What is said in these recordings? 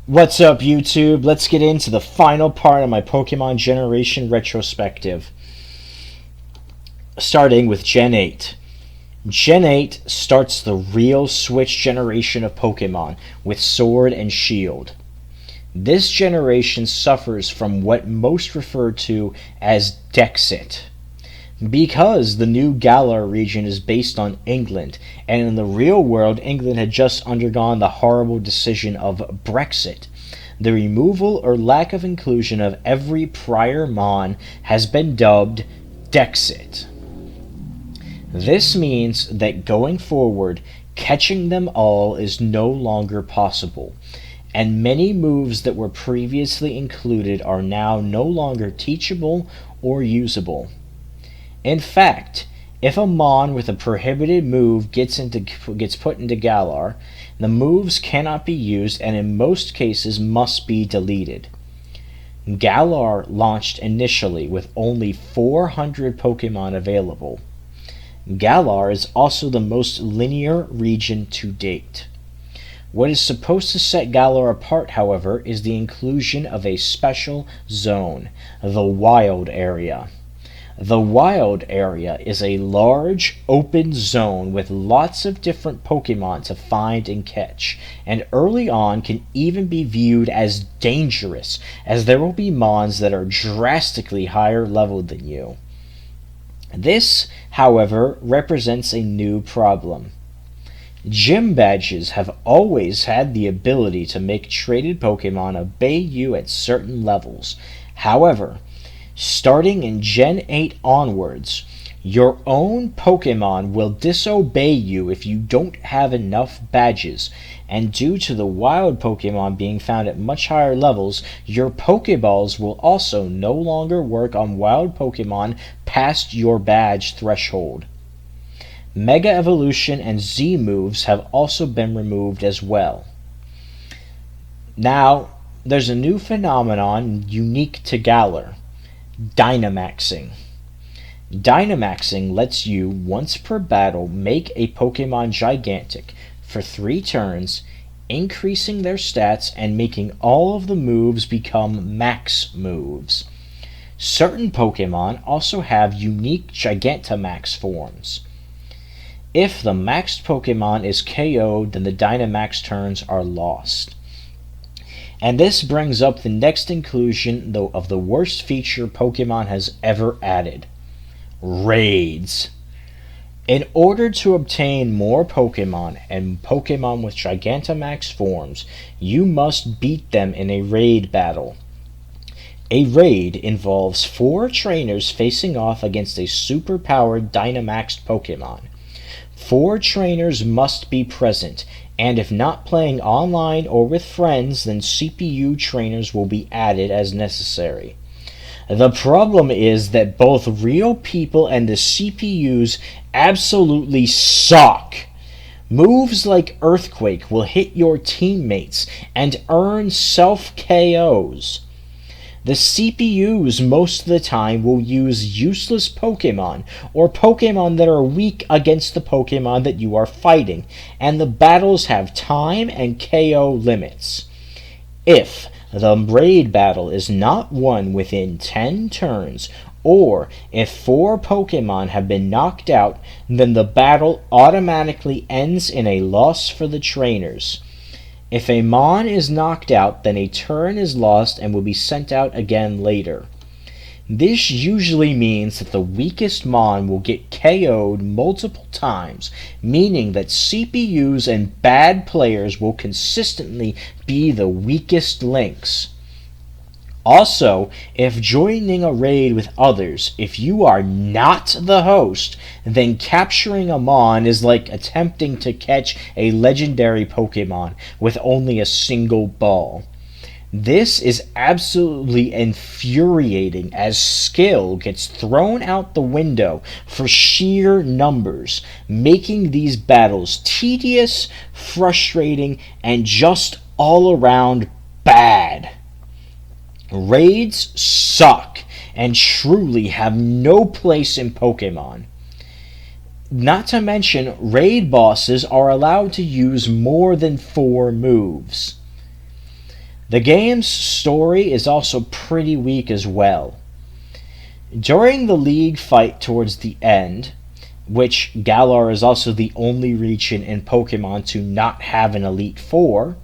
What's up, YouTube? Let's get into the final part of my Pokemon Generation retrospective, starting with Gen 8. Gen 8 starts the real Switch generation of Pokemon with Sword and Shield. This generation suffers from what most refer to as Dexit, because the new Galar region is based on England, and in the real world England had just undergone the horrible decision of Brexit. The removal or lack of inclusion of every prior Mon has been dubbed Dexit. This means that going forward, catching them all is no longer possible, and many moves that were previously included are now no longer teachable or usable. In fact, if a Mon with a prohibited move gets put into Galar, the moves cannot be used and in most cases must be deleted. Galar launched initially with only 400 Pokemon available. Galar is also the most linear region to date. What is supposed to set Galar apart, however, is the inclusion of a special zone, the Wild Area. The Wild Area is a large, open zone with lots of different Pokemon to find and catch, and early on can even be viewed as dangerous, as there will be Mons that are drastically higher leveled than you. This, however, represents a new problem. Gym badges have always had the ability to make traded Pokemon obey you at certain levels. However, starting in Gen 8 onwards, your own Pokemon will disobey you if you don't have enough badges, and due to the wild Pokemon being found at much higher levels, your Pokeballs will also no longer work on wild Pokemon past your badge threshold. Mega Evolution and Z moves have also been removed as well. Now, there's a new phenomenon unique to Galar: Dynamaxing. Dynamaxing lets you, once per battle, make a Pokemon gigantic for 3 turns, increasing their stats and making all of the moves become max moves. Certain Pokemon also have unique Gigantamax forms. If the maxed Pokemon is KO'd, then the Dynamax turns are lost. And this brings up the next inclusion of the worst feature Pokemon has ever added: raids. In order to obtain more Pokemon and Pokemon with Gigantamax forms, you must beat them in a raid battle. A raid involves 4 trainers facing off against a superpowered Dynamaxed Pokemon. 4 trainers must be present, and if not playing online or with friends, then CPU trainers will be added as necessary. The problem is that both real people and the CPUs absolutely suck. Moves like Earthquake will hit your teammates and earn self-KOs. The CPUs most of the time will use useless Pokemon, or Pokemon that are weak against the Pokemon that you are fighting, and the battles have time and KO limits. If the raid battle is not won within 10 turns, or if 4 Pokemon have been knocked out, then the battle automatically ends in a loss for the trainers. If a Mon is knocked out, then a turn is lost and will be sent out again later. This usually means that the weakest Mon will get KO'd multiple times, meaning that CPUs and bad players will consistently be the weakest links. Also, if joining a raid with others, if you are not the host, then capturing a Mon is like attempting to catch a legendary Pokemon with only a single ball. This is absolutely infuriating, as skill gets thrown out the window for sheer numbers, making these battles tedious, frustrating, and just all around bad. Raids suck and truly have no place in Pokemon. Not to mention, raid bosses are allowed to use more than 4 moves. The game's story is also pretty weak as well. During the league fight towards the end, which Galar is also the only region in Pokemon to not have an Elite Four,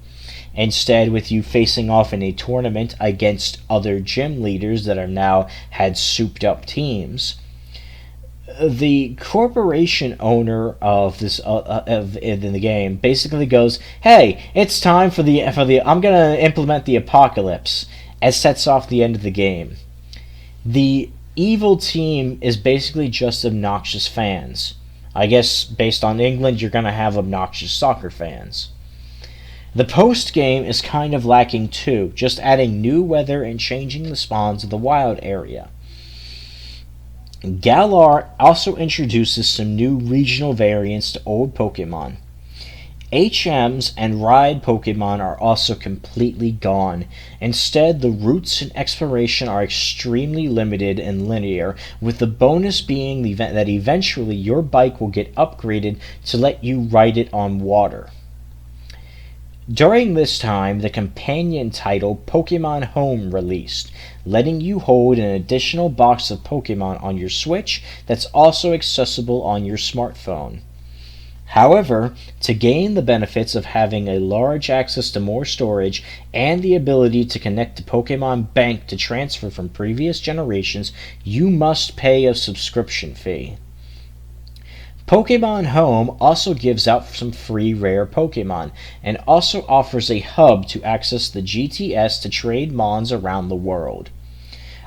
instead with you facing off in a tournament against other gym leaders that are now had souped up teams. The corporation owner of this in the game basically goes, "Hey, it's time for the I'm gonna implement the apocalypse," as sets off the end of the game. The evil team is basically just obnoxious fans. I guess based on England, you're gonna have obnoxious soccer fans. The post game is kind of lacking too, just adding new weather and changing the spawns of the wild area. Galar also introduces some new regional variants to old Pokemon. HMs and Ride Pokemon are also completely gone. Instead, the routes and exploration are extremely limited and linear, with the bonus being that eventually your bike will get upgraded to let you ride it on water. During this time, the companion title Pokemon Home released, letting you hold an additional box of Pokemon on your Switch that's also accessible on your smartphone. However, to gain the benefits of having a large access to more storage and the ability to connect the Pokemon Bank to transfer from previous generations, you must pay a subscription fee. Pokemon Home also gives out some free rare Pokemon, and also offers a hub to access the GTS to trade Mons around the world.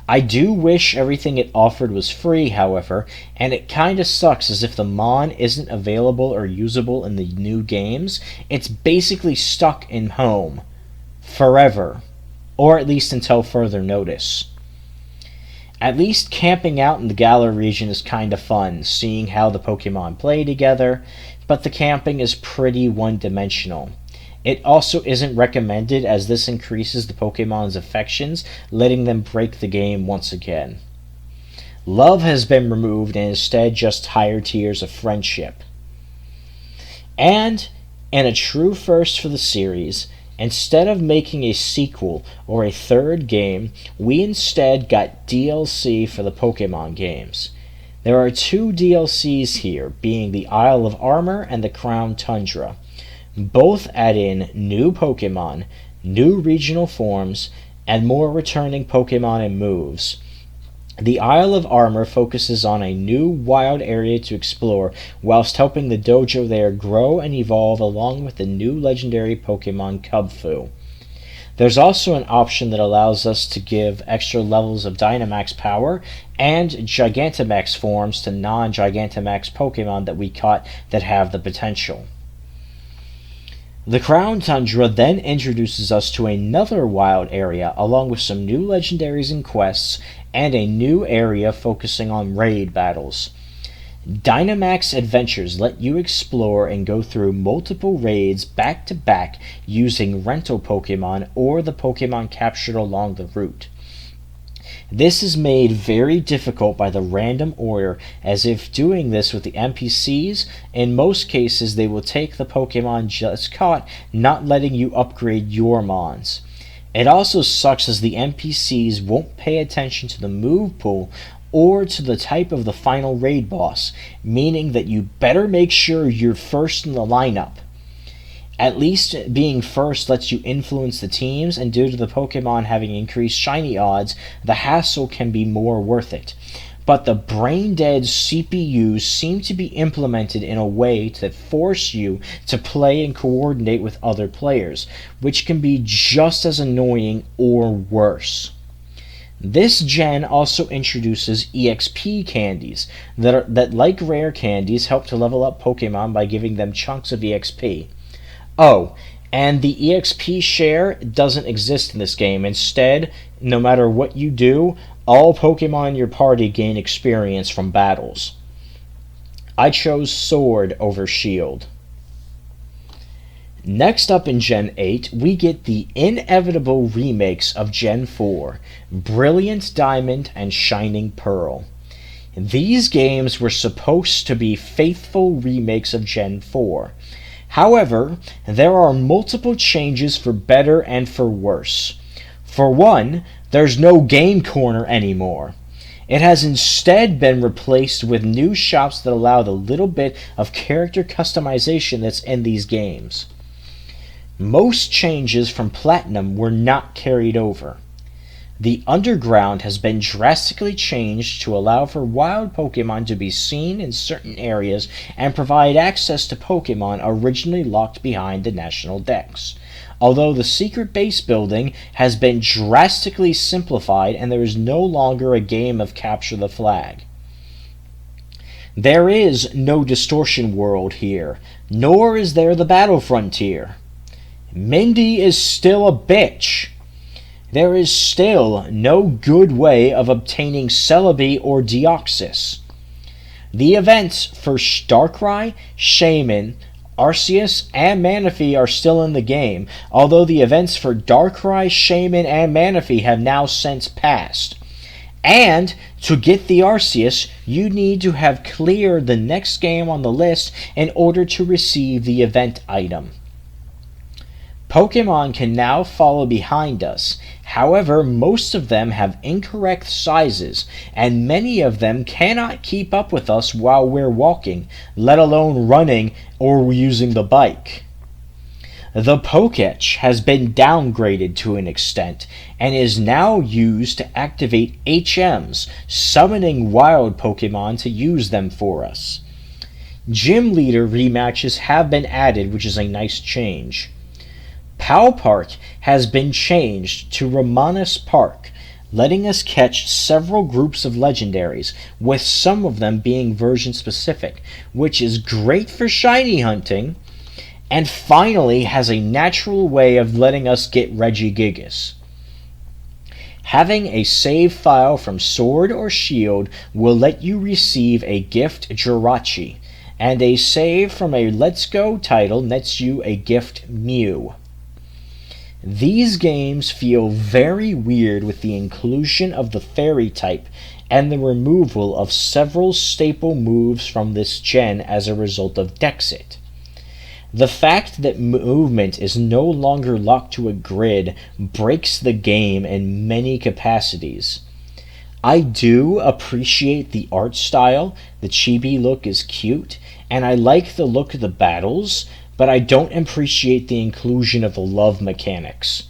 I do wish everything it offered was free, however, and it kinda sucks as if the Mon isn't available or usable in the new games, it's basically stuck in Home. Forever. Or at least until further notice. At least camping out in the Galar region is kinda fun, seeing how the Pokemon play together, but the camping is pretty one-dimensional. It also isn't recommended as this increases the Pokemon's affections, letting them break the game once again. Love has been removed and instead just higher tiers of friendship. And, in a true first for the series, instead of making a sequel or a third game, we instead got DLC for the Pokemon games. There are 2 DLCs here, being the Isle of Armor and the Crown Tundra. Both add in new Pokemon, new regional forms, and more returning Pokemon and moves. The Isle of Armor focuses on a new wild area to explore, whilst helping the dojo there grow and evolve along with the new legendary Pokemon Kubfu. There's also an option that allows us to give extra levels of Dynamax power and Gigantamax forms to non-Gigantamax Pokemon that we caught that have the potential. The Crown Tundra then introduces us to another wild area along with some new legendaries and quests, and a new area focusing on raid battles. Dynamax Adventures let you explore and go through multiple raids back to back using rental Pokemon or the Pokemon captured along the route. This is made very difficult by the random order, as if doing this with the NPCs, in most cases they will take the Pokemon just caught, not letting you upgrade your Mons. It also sucks as the NPCs won't pay attention to the move pool or to the type of the final raid boss, meaning that you better make sure you're first in the lineup. At least being first lets you influence the teams, and due to the Pokemon having increased shiny odds, the hassle can be more worth it. But the brain-dead CPUs seem to be implemented in a way to force you to play and coordinate with other players, which can be just as annoying or worse. This gen also introduces EXP candies that, like rare candies, help to level up Pokemon by giving them chunks of EXP. Oh, and the EXP share doesn't exist in this game. Instead, no matter what you do, all Pokemon in your party gain experience from battles. I chose Sword over Shield. Next up in Gen 8, we get the inevitable remakes of Gen 4, Brilliant Diamond and Shining Pearl. These games were supposed to be faithful remakes of Gen 4. However, there are multiple changes for better and for worse. For one, there's no game corner anymore. It has instead been replaced with new shops that allow the little bit of character customization that's in these games. Most changes from Platinum were not carried over. The underground has been drastically changed to allow for wild Pokemon to be seen in certain areas and provide access to Pokemon originally locked behind the national decks. Although the secret base building has been drastically simplified and there is no longer a game of capture the flag. There is no distortion world here, nor is there the battle frontier. Mindy is still a bitch. There is still no good way of obtaining Celebi or Deoxys. The events for Darkrai, Shaman, Arceus, and Manaphy are still in the game, although the events for Darkrai, Shaman, and Manaphy have now since passed. And to get the Arceus, you need to have cleared the next game on the list in order to receive the event item. Pokemon can now follow behind us. However, most of them have incorrect sizes, and many of them cannot keep up with us while we're walking, let alone running or using the bike. The Pokétch has been downgraded to an extent, and is now used to activate HMs, summoning wild Pokemon to use them for us. Gym Leader rematches have been added, which is a nice change. PAL Park has been changed to Romanus Park, letting us catch several groups of legendaries, with some of them being version specific, which is great for shiny hunting, and finally has a natural way of letting us get Regigigas. Having a save file from Sword or Shield will let you receive a gift Jirachi, and a save from a Let's Go title nets you a gift Mew. These games feel very weird with the inclusion of the fairy type and the removal of several staple moves from this gen as a result of Dexit. The fact that movement is no longer locked to a grid breaks the game in many capacities. I do appreciate the art style, the chibi look is cute, and I like the look of the battles, but I don't appreciate the inclusion of the love mechanics.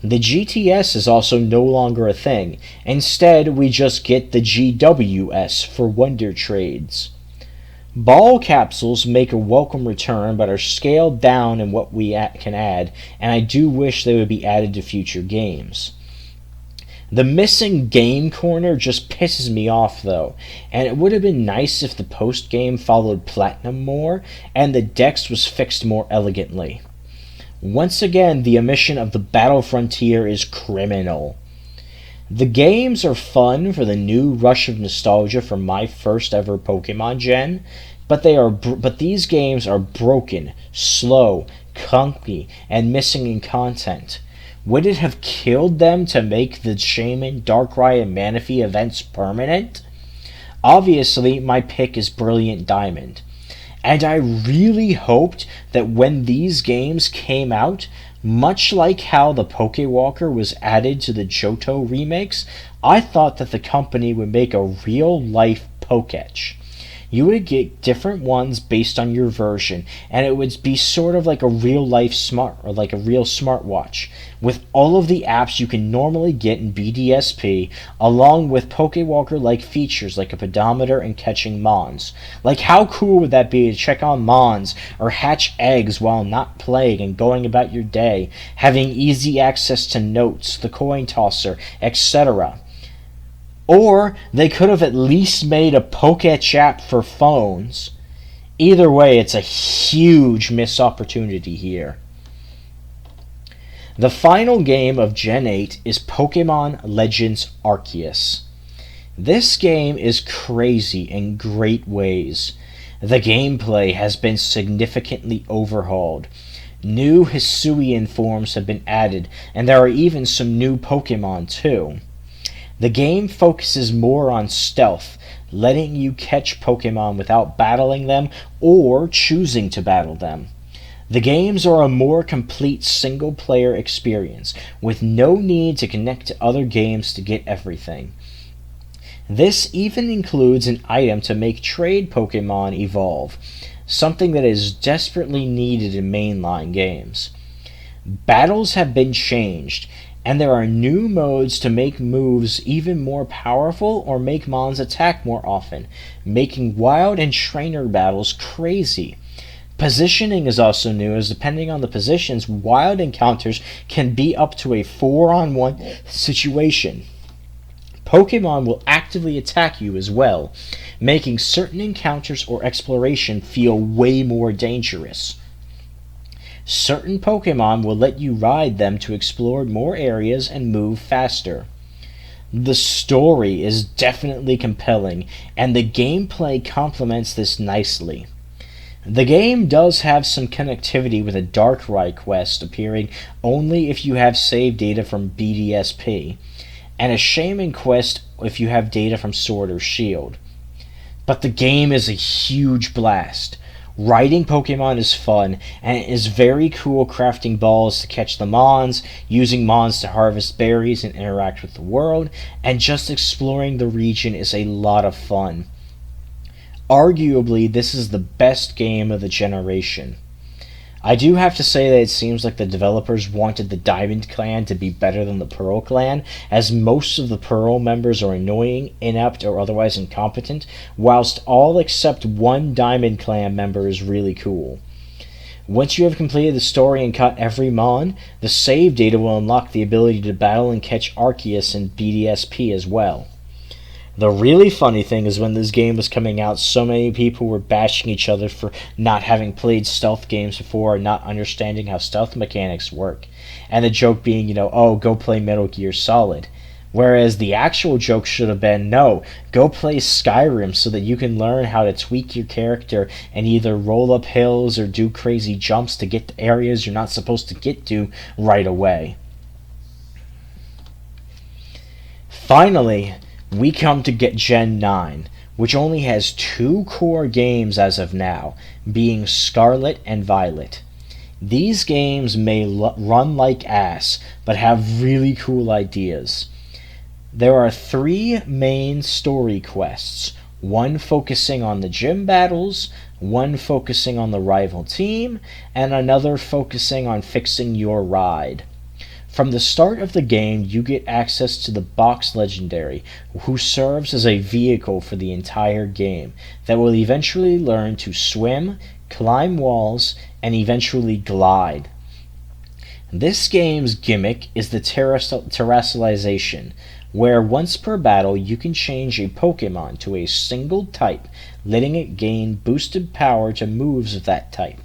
The GTS is also no longer a thing. Instead, we just get the GWS for Wonder Trades. Ball capsules make a welcome return, but are scaled down in what we can add, and I do wish they would be added to future games. The missing game corner just pisses me off though, and it would have been nice if the post-game followed Platinum more, and the dex was fixed more elegantly. Once again, the omission of the battle frontier is criminal. The games are fun for the new rush of nostalgia from my first ever Pokemon gen, but these games are broken, slow, clunky, and missing in content. Would it have killed them to make the Shaman, Darkrai, and Manaphy events permanent? Obviously, my pick is Brilliant Diamond. And I really hoped that when these games came out, much like how the Pokewalker was added to the Johto remakes, I thought that the company would make a real-life Pokétch. You would get different ones based on your version, and it would be sort of like a real-life like a real smartwatch, with all of the apps you can normally get in BDSP, along with Pokewalker-like features like a pedometer and catching Mons. Like, how cool would that be to check on Mons, or hatch eggs while not playing and going about your day, having easy access to notes, the coin tosser, etc.? Or they could have at least made a Pokétch app for phones. Either way, it's a huge missed opportunity here. The final game of Gen 8 is Pokemon Legends Arceus. This game is crazy in great ways. The gameplay has been significantly overhauled. New Hisuian forms have been added, and there are even some new Pokemon too. The game focuses more on stealth, letting you catch Pokemon without battling them or choosing to battle them. The games are a more complete single-player experience, with no need to connect to other games to get everything. This even includes an item to make trade Pokemon evolve, something that is desperately needed in mainline games. Battles have been changed, and there are new modes to make moves even more powerful or make mons attack more often, making wild and trainer battles crazy. Positioning is also new, as depending on the positions, wild encounters can be up to a 4-on-1 situation. Pokemon will actively attack you as well, making certain encounters or exploration feel way more dangerous. Certain Pokemon will let you ride them to explore more areas and move faster. The story is definitely compelling, and the gameplay complements this nicely. The game does have some connectivity with a Darkrai quest appearing only if you have save data from BDSP, and a Shaman quest if you have data from Sword or Shield. But the game is a huge blast. Riding Pokemon is fun, and it is very cool crafting balls to catch the Mons, using Mons to harvest berries and interact with the world, and just exploring the region is a lot of fun. Arguably, this is the best game of the generation. I do have to say that it seems like the developers wanted the Diamond Clan to be better than the Pearl Clan, as most of the Pearl members are annoying, inept, or otherwise incompetent, whilst all except one Diamond Clan member is really cool. Once you have completed the story and caught every Mon, the save data will unlock the ability to battle and catch Arceus and BDSP as well. The really funny thing is when this game was coming out, so many people were bashing each other for not having played stealth games before or not understanding how stealth mechanics work. And the joke being, oh, go play Metal Gear Solid. Whereas the actual joke should have been, no, go play Skyrim so that you can learn how to tweak your character and either roll up hills or do crazy jumps to get to areas you're not supposed to get to right away. Finally, we come to get Gen 9, which only has 2 core games as of now, being Scarlet and Violet. These games may run like ass, but have really cool ideas. There are 3 main story quests, one focusing on the gym battles, one focusing on the rival team, and another focusing on fixing your ride. From the start of the game, you get access to the Box Legendary, who serves as a vehicle for the entire game, that will eventually learn to swim, climb walls, and eventually glide. This game's gimmick is the terrestrialization, where once per battle you can change a Pokemon to a single type, letting it gain boosted power to moves of that type.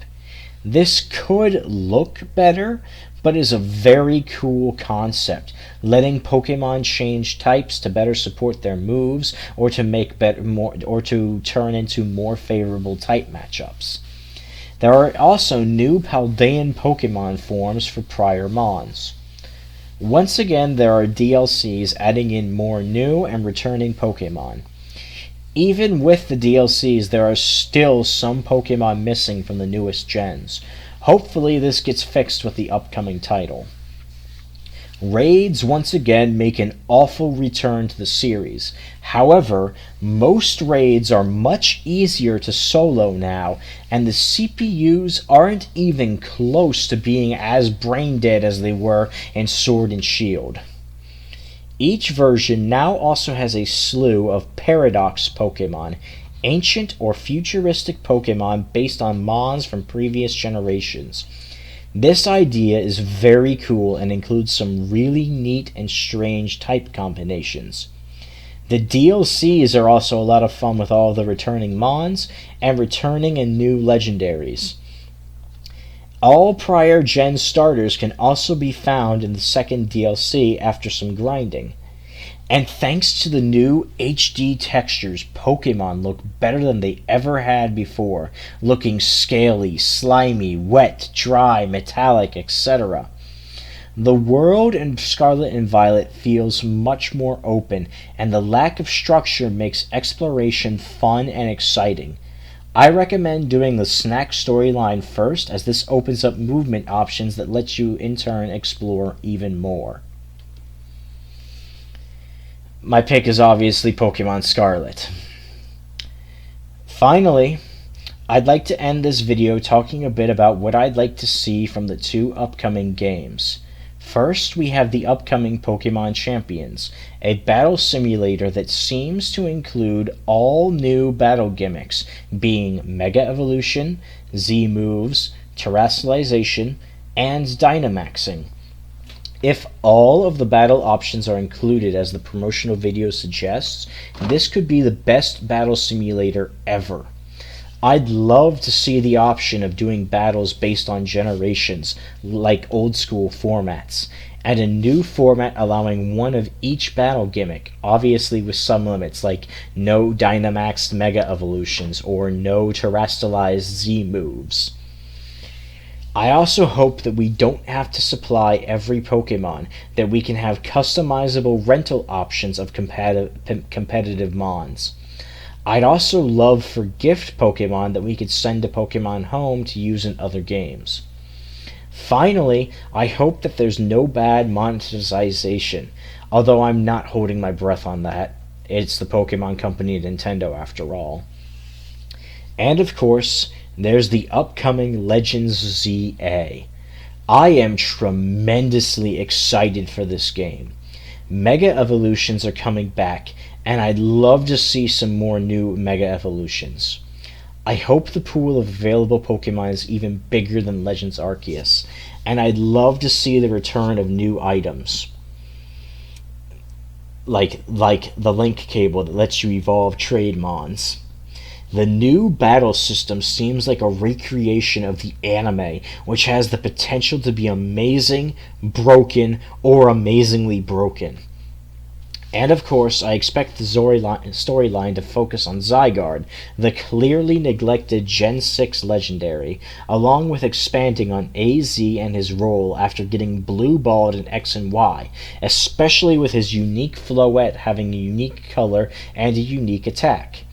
This could look better, but is a very cool concept, letting Pokemon change types to better support their moves or to turn into more favorable type matchups. There are also new Paldean Pokemon forms for prior Mons. Once again, there are DLCs adding in more new and returning Pokemon. Even with the DLCs, there are still some Pokemon missing from the newest gens. Hopefully this gets fixed with the upcoming title. Raids once again make an awful return to the series. However, most raids are much easier to solo now, and the CPUs aren't even close to being as brain dead as they were in Sword and Shield. Each version now also has a slew of Paradox Pokemon, ancient or futuristic Pokemon based on Mons from previous generations. This idea is very cool and includes some really neat and strange type combinations. The DLCs are also a lot of fun with all the returning Mons and returning and new legendaries. All prior gen starters can also be found in the second DLC after some grinding. And thanks to the new HD textures, Pokemon look better than they ever had before, looking scaly, slimy, wet, dry, metallic, etc. The world in Scarlet and Violet feels much more open, and the lack of structure makes exploration fun and exciting. I recommend doing the snack storyline first, as this opens up movement options that let you in turn explore even more. My pick is obviously Pokemon Scarlet. Finally, I'd like to end this video talking a bit about what I'd like to see from the two upcoming games. First, we have the upcoming Pokemon Champions, a battle simulator that seems to include all new battle gimmicks, being Mega Evolution, Z moves, Terrestrialization, and Dynamaxing. If all of the battle options are included as the promotional video suggests, this could be the best battle simulator ever. I'd love to see the option of doing battles based on generations, like old school formats, and a new format allowing one of each battle gimmick, obviously with some limits, like no Dynamaxed Mega Evolutions or no Terrestrialized Z moves. I also hope that we don't have to supply every Pokemon, that we can have customizable rental options of competitive Mons. I'd also love for gift Pokemon that we could send to Pokemon Home to use in other games. Finally, I hope that there's no bad monetization, although I'm not holding my breath on that. It's the Pokemon Company, Nintendo, after all. And of course, there's the upcoming Legends ZA. I am tremendously excited for this game. Mega Evolutions are coming back, and I'd love to see some more new Mega Evolutions. I hope the pool of available Pokemon is even bigger than Legends Arceus, and I'd love to see the return of new items. Like the link cable that lets you evolve trade mons. The new battle system seems like a recreation of the anime, which has the potential to be amazing, broken, or amazingly broken. And of course, I expect the storyline to focus on Zygarde, the clearly neglected Gen 6 legendary, along with expanding on AZ and his role after getting blue-balled in X and Y, especially with his unique Floette having a unique color and a unique attack.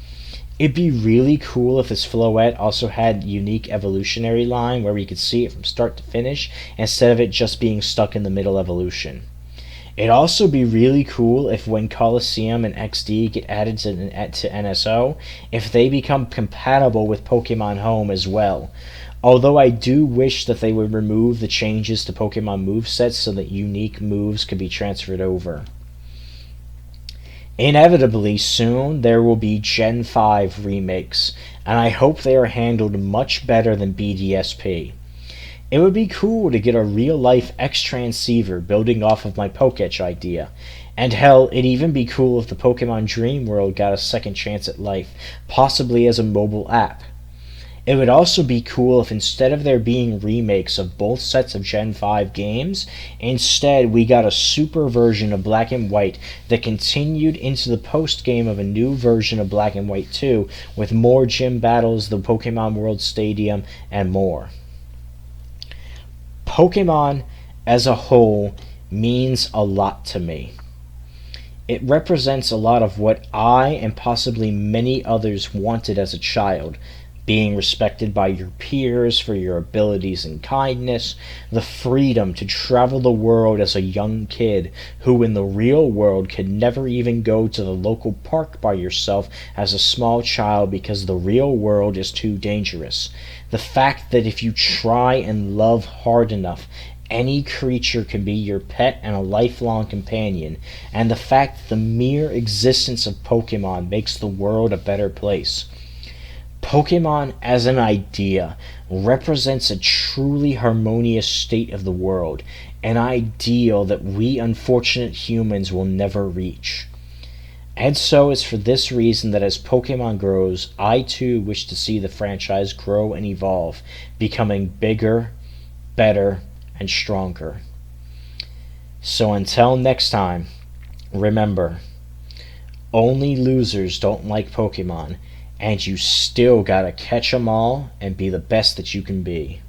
It'd be really cool if his Floette also had a unique evolutionary line where we could see it from start to finish instead of it just being stuck in the middle evolution. It'd also be really cool if when Colosseum and XD get added to NSO, if they become compatible with Pokemon Home as well. Although I do wish that they would remove the changes to Pokemon movesets so that unique moves could be transferred over. Inevitably, soon there will be Gen 5 remakes, and I hope they are handled much better than BDSP. It would be cool to get a real-life X-Transceiver building off of my Poketch idea, and hell, it'd even be cool if the Pokemon Dream World got a second chance at life, possibly as a mobile app. It would also be cool if instead of there being remakes of both sets of Gen 5 games, instead we got a super version of Black and White that continued into the post-game of a new version of Black and White 2 with more gym battles, the Pokemon World Stadium, and more. Pokemon as a whole means a lot to me. It represents a lot of what I and possibly many others wanted as a child. Being respected by your peers for your abilities and kindness, the freedom to travel the world as a young kid who in the real world could never even go to the local park by yourself as a small child because the real world is too dangerous. The fact that if you try and love hard enough, any creature can be your pet and a lifelong companion, and the fact that the mere existence of Pokemon makes the world a better place. Pokemon as an idea represents a truly harmonious state of the world, an ideal that we unfortunate humans will never reach. And so it's for this reason that as Pokemon grows, I too wish to see the franchise grow and evolve, becoming bigger, better, and stronger. So until next time, remember, only losers don't like Pokemon, and you still gotta catch 'em all and be the best that you can be.